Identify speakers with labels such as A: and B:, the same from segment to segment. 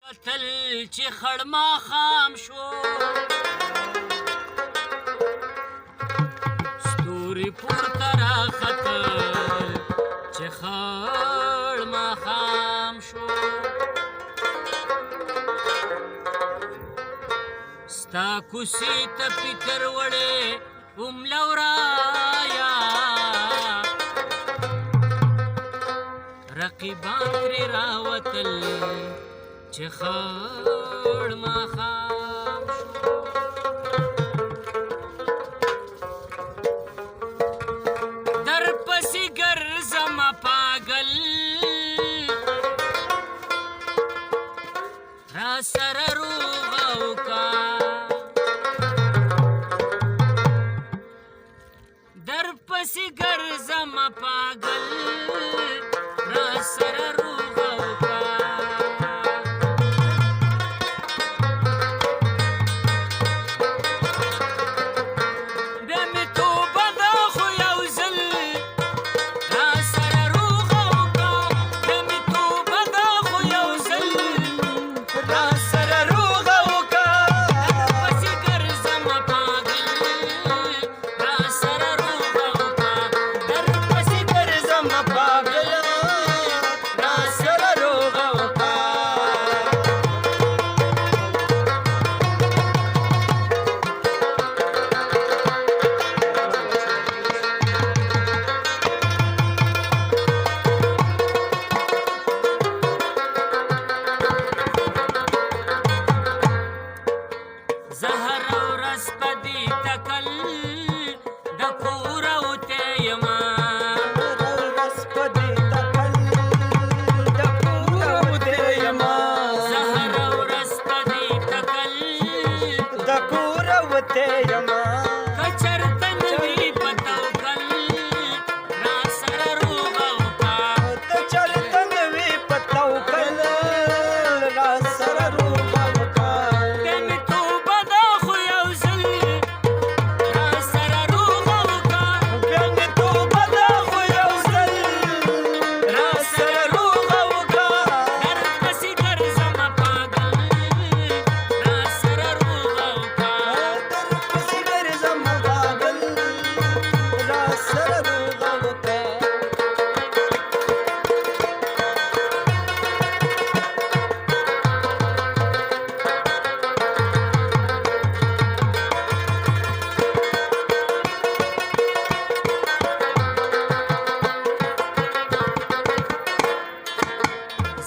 A: تل چې خړما خام شو ستوري پورته راختل چې خړما خام شو ستا کوسې ته فکر وړې وملورایا رقیبان ترې راوتل چې خړ ماښام شو در پسې ګرځمه پاگل را سره روغه وکړه در پسې ګرځمه پاگل را سره روغه وکړه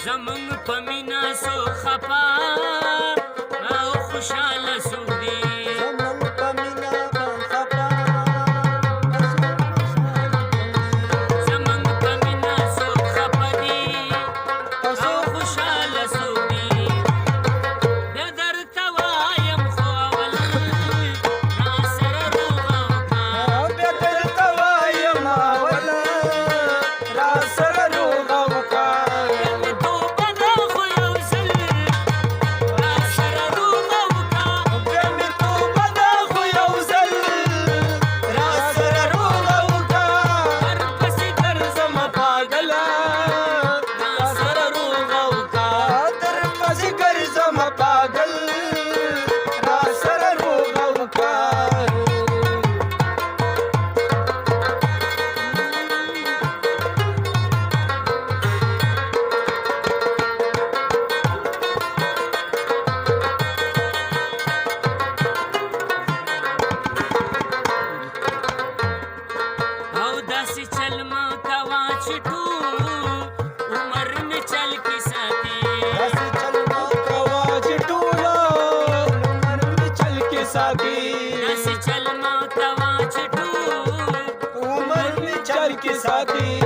A: زمون په مینا سو خپا او خوشاله سو دی زمون په مینا خپا زمون په مینا سو خپا دی او خوشاله سو دی د درته وایم خو اول را سره روغه وکړه د درته وایم اول را سره روغه وکړه साथी